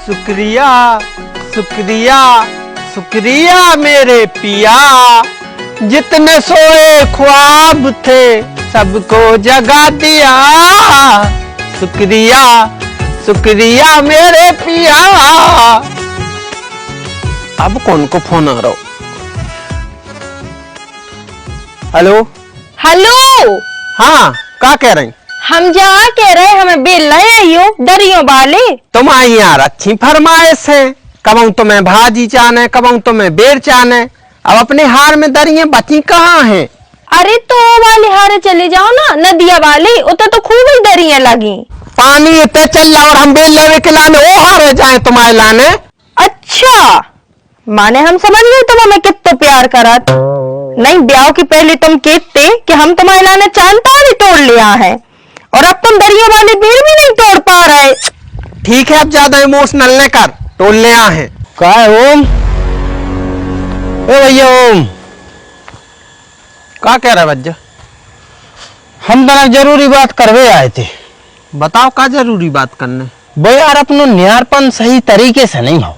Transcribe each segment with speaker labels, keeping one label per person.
Speaker 1: शुक्रिया शुक्रिया शुक्रिया मेरे पिया, जितने सोए ख्वाब थे सबको जगा दिया। शुक्रिया शुक्रिया मेरे पिया। अब कौन को फोन आ रहा हो? Hello
Speaker 2: hello.
Speaker 1: हाँ, क्या कह रही?
Speaker 2: हम जहाँ कह रहे हमें बेल लाए दरियों वाले।
Speaker 1: तुम आई यार अच्छी फरमाइश है, कबू तुम्हें भाजी चाने कबू तुम्हें बेर चाने। अब अपने हार में दरियां बची कहाँ हैं?
Speaker 2: अरे तो वाले हारे चले जाओ ना, नदिया वाले, उतर तो खूब ही दरियां लगी।
Speaker 1: पानी इतने चल रहा और हम बेल लेवे के लाने वो हारे जाए तुम्हारे लाने।
Speaker 2: अच्छा माने हम समझ गए तुम हमें कितना प्यार करत। नहीं, ब्याह की पहले तुम कहते कि हम तुम्हारे लाने चांद भी तोड़ लिया है, और अब तुम दरिया वाले बेर भी नहीं तोड़ पा रहे।
Speaker 1: ठीक है, अब ज्यादा इमोशनल न कर, तोड़ ले हैं।
Speaker 3: क्या है ओम? ए भैया ओम,
Speaker 1: क्या कह रहा है भज्जा?
Speaker 3: हम तना जरूरी बात करवे आए थे।
Speaker 1: बताओ क्या जरूरी बात करने?
Speaker 3: भाई यार अपनो न्यारपन सही तरीके से नहीं हो,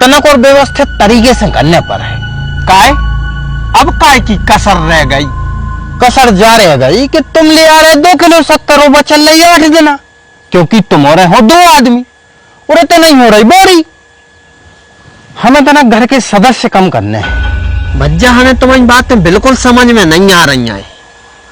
Speaker 3: तनक और व्यवस्थित तरीके से करने पर है।
Speaker 1: काय अब काय की कसर रह गई?
Speaker 3: कसर जा रह गई कि तुम ले आ रहे 2 किलो शक्कर और बचल रही 8 दिन, क्योंकि तुम हो रहे हो 2 आदमी और तो नहीं हो रही बोरी। हमें तना घर के सदस्य कम करने हैं।
Speaker 1: भज्जा हमें तुम्हारी बातें बिल्कुल समझ में नहीं आ रही हैं।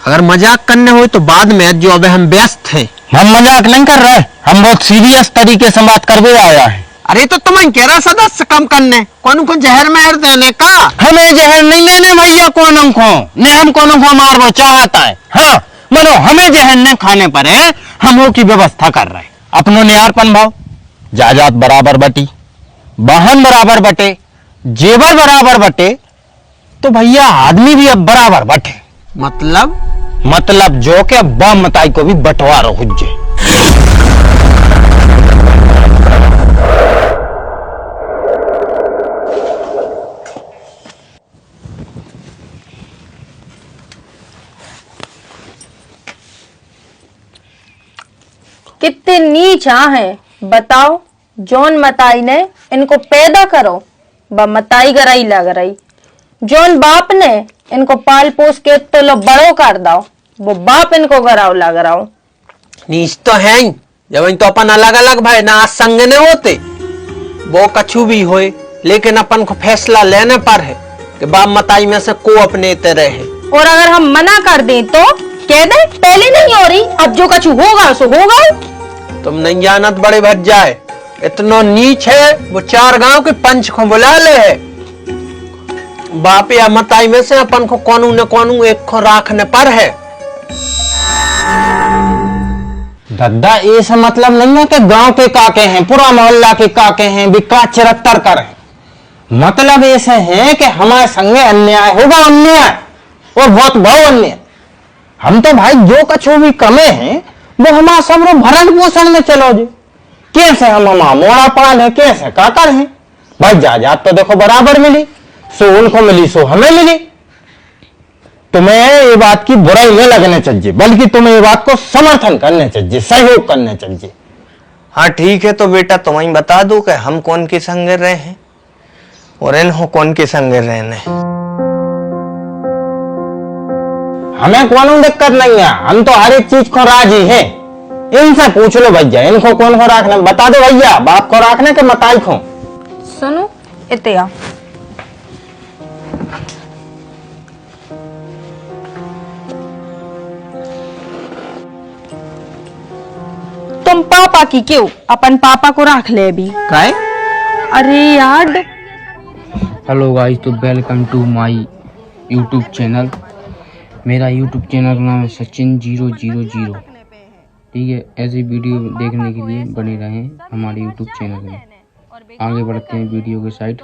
Speaker 1: अगर मजाक करने हो तो बाद में, जो अबे हम व्यस्त हैं।
Speaker 3: हम मजाक नहीं कर रहे, हम बहुत सीरियस तरीके से बात करवे आया है।
Speaker 1: अरे तो तुम्हें कह रहा सदस्य कम करने, कौन को जहर महर देने का?
Speaker 3: हमें जहर नहीं लेने भैया, कौन को ने हम कौन को मार वो चाहता है। हाँ मनो हमें जहर न खाने पर है, हम वो की व्यवस्था कर रहे हैं। अपनो न्यारपन भाव जायदाद बराबर बटी, वाहन बराबर बटे, जेवर बराबर बटे, तो भैया आदमी भी अब बराबर बटे।
Speaker 1: मतलब
Speaker 3: जो के अब बाम मताई को भी बंटवारा हो जाए।
Speaker 2: कितने नीचा हैं बताओ। जौन मताई ने इनको पैदा करो ब मताई गराई लग रही, जौन बाप ने इनको पाल पोस के तो लो बड़ो कर दो, वो बाप इनको गराव लग रहा हो।
Speaker 1: नीच तो है ही, जब तो अपन अलग अलग भाई ना संग ने होते वो कछु भी होए, लेकिन अपन को फैसला लेने पर है कि बाप मताई में से को अपने तरह है।
Speaker 2: और अगर हम मना कर दें तो कह दे पहले नहीं हो रही, अब जो कछु होगा सो होगा।
Speaker 1: तुम नहीं जानत बड़े भज जाए, इतना नीच है वो 4 गांव के पंच को बुला ले है। बाप या मताई में से अपन को कौनू न कौनू एक को राखने पर है।
Speaker 3: दादा ऐसा मतलब नहीं है कि गांव के काके हैं, पूरा मोहल्ला के काके हैं, विकास 74 कर है। मतलब ऐसे है कि हमारे संगे अन्याय होगा, अन्याय और बहुत भाव अन्याय। हम तो भाई जो कछु भी कमे हैं वो हमारा सब भरण पोषण में चलो जी। कैसे हम मोड़ा पाल है, कैसे काकर हैं भाई। जायदाद तो देखो बराबर मिली, सो उनको मिली सो हमें मिली। तुम्हें ये बात की बुराई नहीं लगने चाहिए, बल्कि तुम्हें ये बात को समर्थन करने चाहिए, सहयोग करने चाहिए।
Speaker 4: हाँ ठीक है, तो बेटा तुम्हें बता दो कि हम कौन के संग रहे हैं और इन्हों कौन के संग रहने।
Speaker 3: हमें कौन दिक्कत नहीं है, हम तो हर एक चीज को राजी हैं। इनसे पूछ लो भैया, इनको कौन को रखना बता दो भैया, बाप को रखने के मताई को।
Speaker 2: सुनो इतिया, तुम पापा की क्यों अपन पापा को रख ले अभी।
Speaker 1: काय?
Speaker 2: अरे यार
Speaker 5: हेलो गाइस, तो welcome to my YouTube channel. मेरा यूट्यूब चैनल का नाम है सचिन 000। ठीक है, ऐसी वीडियो देखने के लिए बने रहें हमारे यूट्यूब चैनल में। आगे बढ़ते हैं वीडियो के साइड।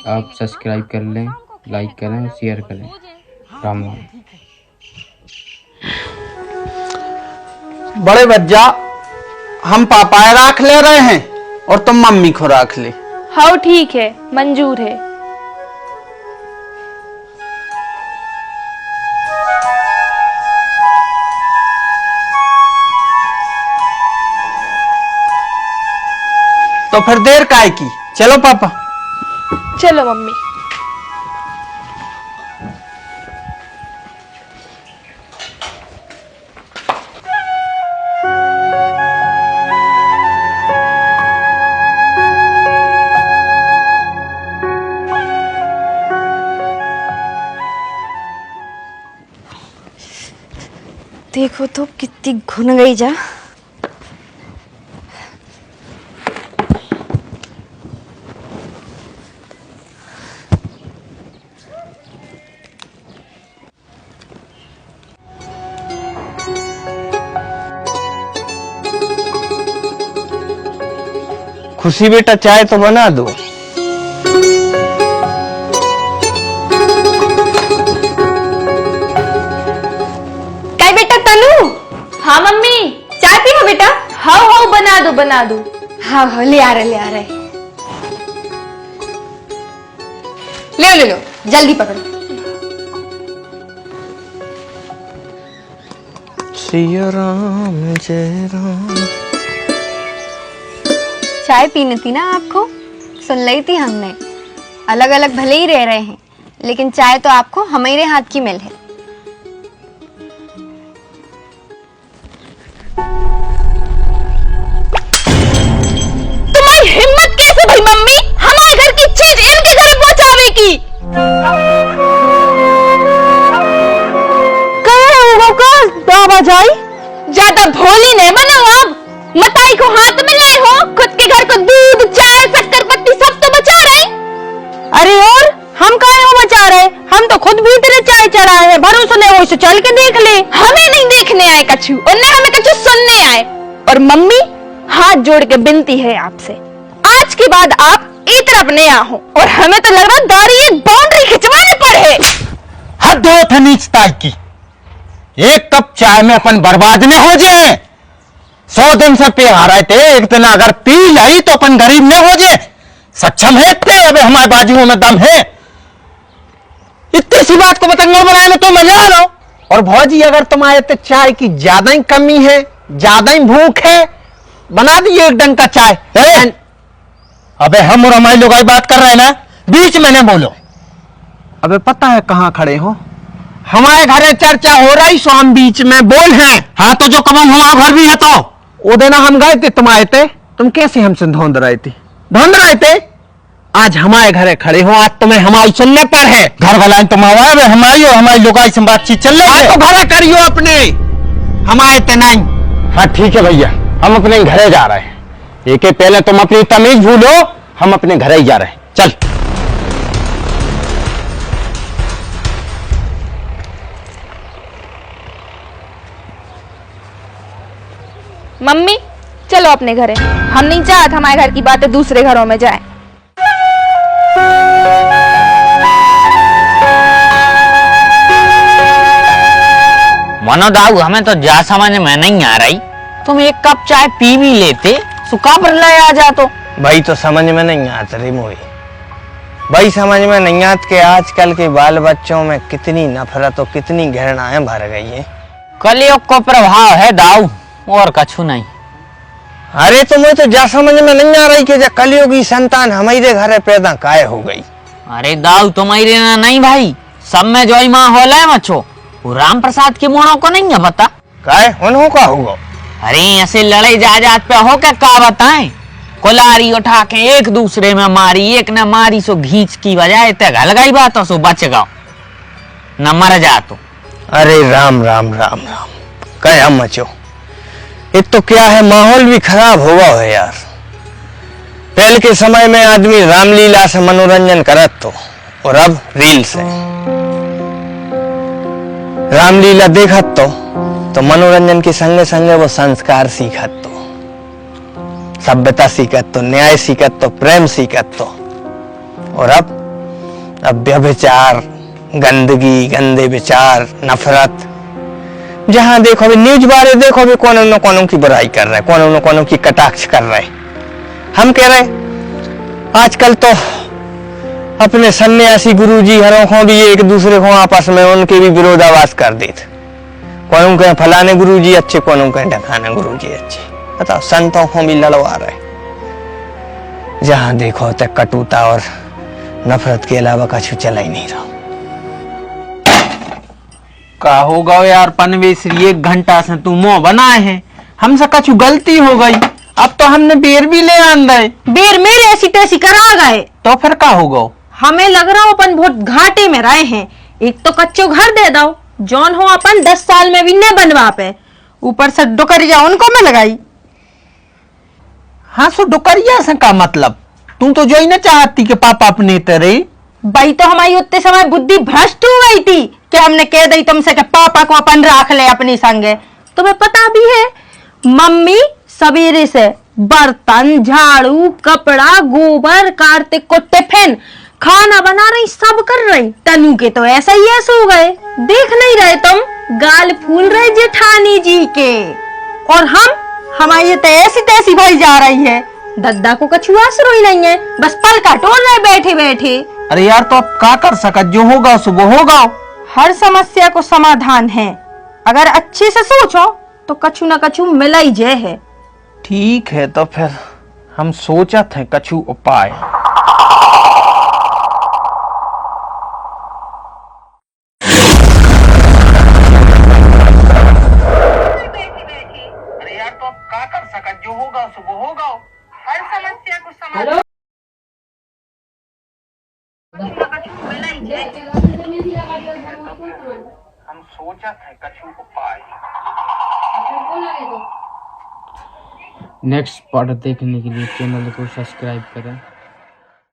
Speaker 5: आप सब्सक्राइब कर लें, लाइक करें और शेयर करें। राम राम।
Speaker 1: बड़े भज्जा, हम पापा राख ले रहे हैं और तुम मम्मी को राख ले।
Speaker 2: हाँ ठीक है, मंजूर है।
Speaker 1: तो तो फिर देर काहे की, चलो पापा।
Speaker 2: चलो मम्मी।
Speaker 6: देखो तो कितनी घुन गई जा।
Speaker 4: खुशी बेटा चाय तो बना दो।
Speaker 2: काय बेटा तनु? हाँ मम्मी, चाय पियो बेटा। हाँ हाँ बना दो बना दो।
Speaker 6: हाँ हाँ ले आ रहे ले आ रहे। ले लो जल्दी पकड़ो।
Speaker 4: सिया राम जय राम।
Speaker 6: चाय पीनी थी ना आपको, सुन ली थी हमने। अलग अलग भले ही रह रहे हैं, लेकिन चाय तो आपको हमारे हाथ की मिल है।
Speaker 2: तुम्हारी हिम्मत कैसे भाई मम्मी हमारे घर की चीज इनके घर पहुंचावे की? ज्यादा भोली नहीं बनो अब। मताई को हाथ में लाए हो, खुद के घर को दूध चाय शक्कर पत्ती सब तो बचा रहे।
Speaker 7: अरे और हम काहे हो बचा रहे, हम तो खुद भी तेरे चाय चढ़ाए हैं। भरोसा नहीं हो तो चल के देख ले।
Speaker 2: हमें नहीं देखने आए कछु, उन्हें हमें कछु सुनने आए। और मम्मी हाथ जोड़ के विनती है आपसे, आज के बाद आप एक तरफ नहीं आओ। और हमें तो लग रहा दारी एक बाउंड्री खिंचवाने पड़े।
Speaker 3: हद हो था नीचताई की। एक कप चाय में अपन बर्बाद न हो जाए। 100 दिन से पी आ रहे थे, एक दिन अगर पी लाई तो अपन गरीब न हो जाए। सक्षम है इतने, अबे हमारे बाजुओं में दम है। इतनी सी बात को बतंगड़ बनाने में तो मजा आ रहा।
Speaker 1: और भौजी अगर तुम्हारे तो चाय की ज्यादा ही कमी है, ज्यादा ही भूख है, बना दिए एक डंका चाय।
Speaker 3: अबे हम और हमारी लोग बात कर रहे हैं ना, बीच में न बोलो।
Speaker 1: अबे पता है कहाँ खड़े हो? हमारे घर चर्चा हो रही, सो हम बीच में बोल हैं।
Speaker 3: हाँ तो जो कदम हमारा घर भी है तो
Speaker 1: वो दिन हम गए थे, तुम आए थे, तुम कैसे हमसे ढूंढ रहे थे? ढूंढ रहे थे। आज हमारे घरे खड़े हो, आज तुम्हें हमारी सुनने पर है।
Speaker 3: घर वाला तुम हमारे हमारी और हमारी लोग से बातचीत चल रही है।
Speaker 1: तो घरे करियो अपने, हमारे ते नहीं।
Speaker 3: हाँ ठीक है भैया, हम अपने घरे जा रहे हैं। एक पहले तुम अपनी तमीज भूलो, हम अपने घरे ही जा रहे हैं। चल।
Speaker 2: मम्मी चलो अपने घरे, हम नहीं चाहते हमारे घर की बातें दूसरे घरों में जाए।
Speaker 8: मनो दाऊ हमें तो जा समझ में नहीं आ रही। तुम एक कप चाय पी भी लेते, सुखा पर ले आ जा तो।
Speaker 4: भाई तो समझ में नहीं आता रे मोई। भाई समझ में नहीं आत के आजकल के बाल बच्चों में कितनी नफरत और कितनी घृणाएं भर गई है।
Speaker 8: कलयुग को प्रभाव है दाऊ, और कछु नहीं।
Speaker 4: अरे तुम्हें तो जा समझ में नहीं आ रही कि जब कलयुग की संतान हमारे घर पैदा काहे हो गई।
Speaker 8: अरे दाऊ तुम्हारे ना नहीं भाई, सब में जो ही माँ होला है मच्छो, वो राम प्रसाद के मोड़ों को नहीं है पता।
Speaker 4: काहे उन्हों का होगा?
Speaker 8: अरे ऐसे लड़ाई जायदाद पे हो क्या का बताएं। कुल्हाड़ी उठा के एक दूसरे में मारी, एक ने मारी सो घींच की बजाय ते गल गई बात सो बच गओ न मर जा तो।
Speaker 4: अरे राम राम राम राम क्या मचो। ये तो क्या है, माहौल भी खराब हुआ है यार। पहले के समय में आदमी रामलीला से मनोरंजन करत तो, और अब रील से। रामलीला देखत तो मनोरंजन के संगे संगे वो संस्कार सीखत तो, सभ्यता सीखत तो, न्याय सीखत तो, प्रेम सीखत तो। और अब व्यभिचार, गंदगी, गंदे विचार, नफरत। जहां देखो भी न्यूज बारे देखो भी कौन न कौन की बुराई कर रहे, कौन न कौन की कटाक्ष कर रहे। हम कह रहे आजकल तो अपने सन्यासी गुरुजी हरों को भी एक दूसरे को आपस में उनके भी विरोधाभास कर देते। कौन कहे फलाने गुरुजी अच्छे, कौन कहे ढकाने गुरुजी अच्छे। बताओ, संतों को भी लड़वा रहे। जहां देखो तक कटुता और नफरत के अलावा कुछ चला ही नहीं रहा।
Speaker 1: का होगा यार पनवेश्वरी, 1 घंटा से तू मुंह बनाए हैं, हमसे कछु गलती हो गई, अब तो हमने बेर भी ले आन गए।
Speaker 7: बेर मेरे ऐसी तैसी करा गए
Speaker 1: तो फिर का होगा?
Speaker 7: हमें लग रहा हो अपन बहुत घाटे में रहे हैं। एक तो कच्चो घर दे दो, जौन हो अपन 10 साल में भी न बनवा पे, ऊपर से डुकरिया उनको में लगाई।
Speaker 1: हाँ, सो डुकरिया से का मतलब? तू तो जो ही ना चाहती कि पापा अपने तेरे।
Speaker 7: भाई तो हमारी उतने समय बुद्धि भ्रष्ट हो गई थी कि हमने कह दी तुमसे कि पापा को अपन रख ले अपनी संगे। तुम्हें पता भी है मम्मी सवेरे से बर्तन, झाड़ू, कपड़ा, गोबर, कार्तिक को टिफिन, खाना बना रही, सब कर रही। तनु के तो ऐसा ही ऐसे हो गए, देख नहीं रहे तुम, गाल फूल रहे जेठानी जी के। और हमारी तो ऐसी तैसी भाई जा रही है। दद्दा को कछु आसरो ही नहीं है, बस पल का टोल रहे बैठे बैठे।
Speaker 1: अरे यार, तो अब क्या कर सका, जो होगा सुबह होगा।
Speaker 7: हर समस्या को समाधान है, अगर अच्छे से सोचो तो कछु न कछु मिला ही जे है।
Speaker 1: ठीक है, तो फिर हम सोचत हैं कछु उपाय। अरे यार, तो अब क्या कर सका, जो होगा सुबह होगा। हर समस्या को समाधान हम सोचत हैं कछु उपाय।
Speaker 5: नेक्स्ट पार्ट देखने के लिए चैनल को सब्सक्राइब करें।